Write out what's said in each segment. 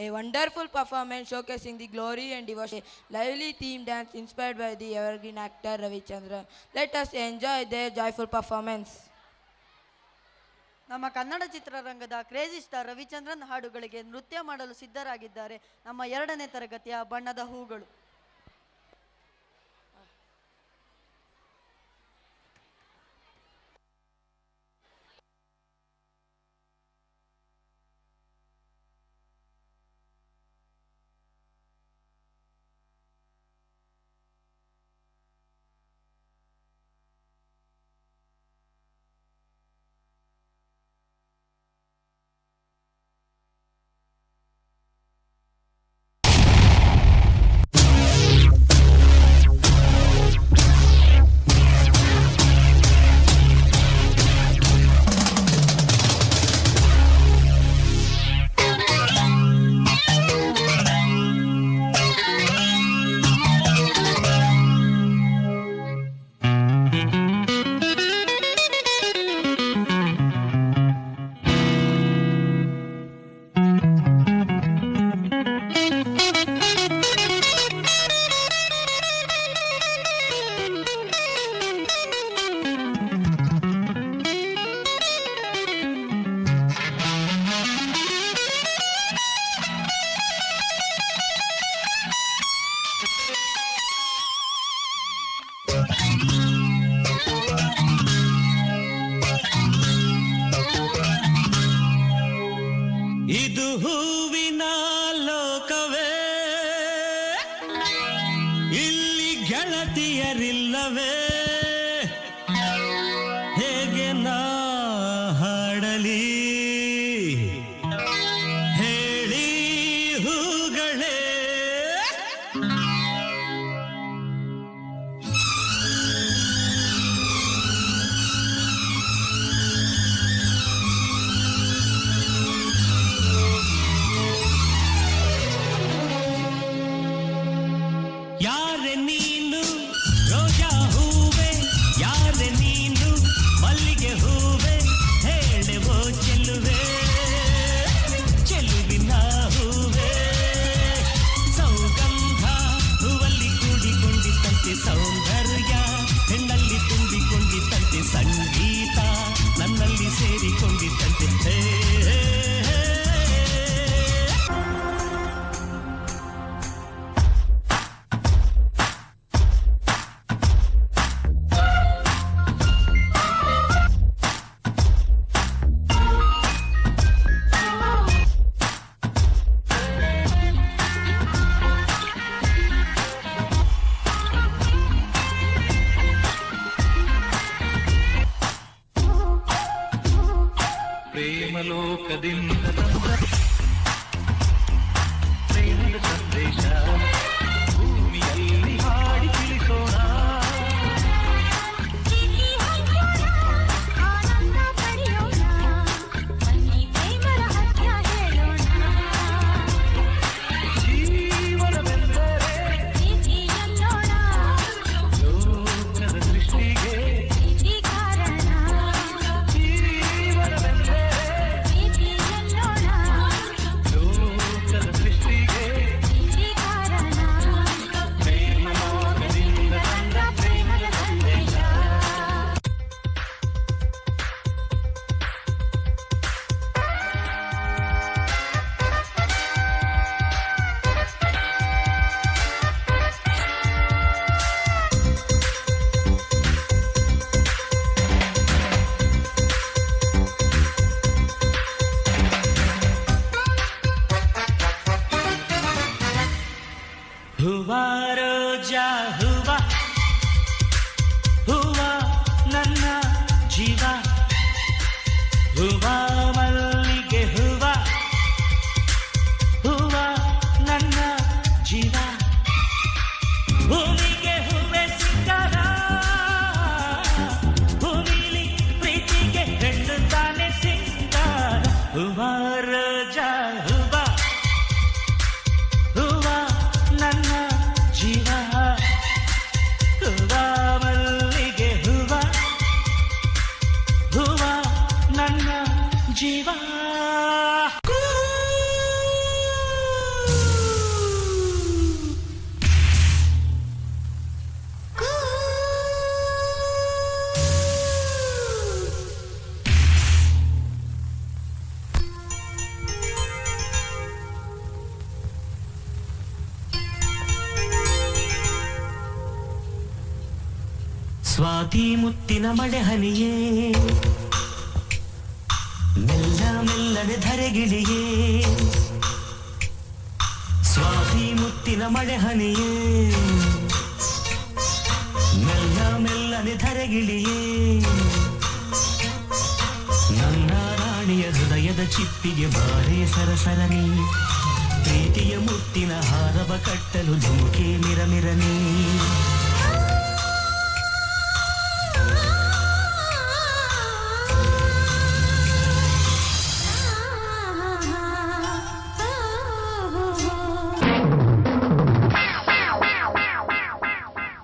A wonderful performance showcasing the glory and devotion. Lively theme dance inspired by the evergreen actor Ravichandran. Let us enjoy their joyful performance. ನಮ್ಮ ಕನ್ನಡ ಚಿತ್ರರಂಗದ crazy star Ravichandran ಹಾಡುಗಳಿಗೆ ನೃತ್ಯ ಮಾಡಲು ಸಿದ್ಧರಾಗಿದ್ದಾರೆ ನಮ್ಮ 2ನೇ ತರಗತಿಯ ಬಣ್ಣದ ಹೂಗಳು. ಇದು ಹೂವಿನ ಲೋಕವೇ, ಇಲ್ಲಿ ಗೆಳತಿಯರಿಲ್ಲವೇ, ಹೇಗೆ ನಾ ಹಾಡಲಿ ಹೇಳಿ ಹೂಗಳೇ. ಯಾರೆ ನೀನು ರೋಜಾ ಹೂವೆ, ಯಾರೆ ನೀನು ಮಲ್ಲಿಗೆ ಹೂವೆ, ಹೇಳುವೋ ಚೆಲುವೆ ಚೆಲುವಿನ ಹೂವೆ. ಸೌಗಂಧ ಹೂವಲ್ಲಿ ಕೂಡಿಕೊಂಡಿತ್ತಂತೆ ಸೌಂದರ್ಯ, ಹೆಣ್ಣಲ್ಲಿ ತುಂಬಿಕೊಂಡಿತ್ತಂತೆ ಸಂಗೀತ, ನನ್ನಲ್ಲಿ ಸೇರಿಕೊಂಡಿತ್ತಂತೆ. ಪ್ರೇಮಲೋಕದಿಂದ ಪ್ರೇಮದ ಸಂದೇಶ ಭೂಮಿಯಲ್ಲಿ ಹಾಡಿ ತಿಳಿಸೋಣ. ಹೂವಾ ರೋಜಾ ಹೂವಾ, ಹೂವಾ ನನ್ನ ಜೀವ, ಹೂವಾ ಮಲ್ಲಿಗೆ ಹೂವಾ, ಹೂವಾ ನನ್ನ ಜೀವ. ಹೂವಿಗೆ ಹೂವೆ ಸಿಕ್ಕಾರ, ಹೂವಿಲಿ ಪ್ರೀತಿಗೆ ಹೆಣ್ಣು ತಾನೆ ಸಿಕ್ಕಾರ. ಹೂವಾ ರೋಜಾ ಹೂವಾ, ಹೂವಾ ನನ್ನ ಜೀವ, ಹೂವಾ ಮಲ್ಲಿಗೆ ಹೂವಾ, ಹೂವಾ ನನ್ನ ಜೀವ. ಸ್ವಾತಿ ಮುತ್ತಿನ ಮಳೆ ಹನಿಯೇ ಮೆಲ್ಲ ಮೆಲ್ಲನೆ ಧರೆಗಿಳಿಯೇ ಸ್ವಾತಿ ಮುತ್ತಿನ ಮಳೆ ಹನಿಯೇ ಮೆಲ್ಲ ಮೆಲ್ಲನೆ ಧರೆಗಿಳಿಯೇ ನನ್ನ ರಾಣಿಯ ಹೃದಯದ ಚಿಪ್ಪಿಗೆ ಬಾರೇ ಸರಸರನಿ ಪ್ರೀತಿಯ ಮುತ್ತಿನ ಹಾರವ ಕಟ್ಟಲು ಧುಮುಕೆ ಮಿರಮಿರನಿ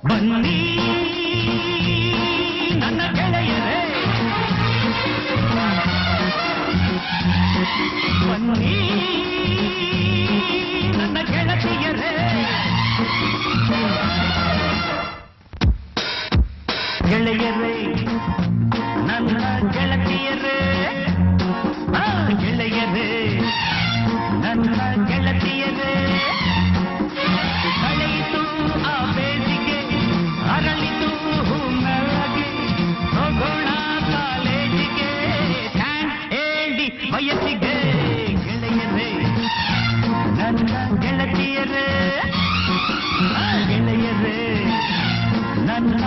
ಬನ್ನಿ ನನ್ನ ಗೆಳೆಯರೇ ಬನ್ನಿ ನನ್ನ ಗೆಳತಿಯರೇ ಗೆಳೆಯರೇ ನನ್ನ ಗೆಳತಿಯರೇ ಗೆಳೆಯರೇ ನನ್ನ ಗೆಳತಿಯರೇ ಕಳೆಯಿತು ಆ ಬೇಸಿಗೆ ಅರಳಿತು ಮೆಲ್ಲಗೆ ಹೋಗೋಣ ಕಾಲೇಜಿಗೆ ಥ್ಯಾಂಕ್ಸ್ ಹೇಳಿ ವಯಸ್ಸಿಗೆ ಗೆಳೆಯರೇ ನನ್ನ ಗೆಳತಿಯರೇ ಗೆಳೆಯರೇ ನನ್ನ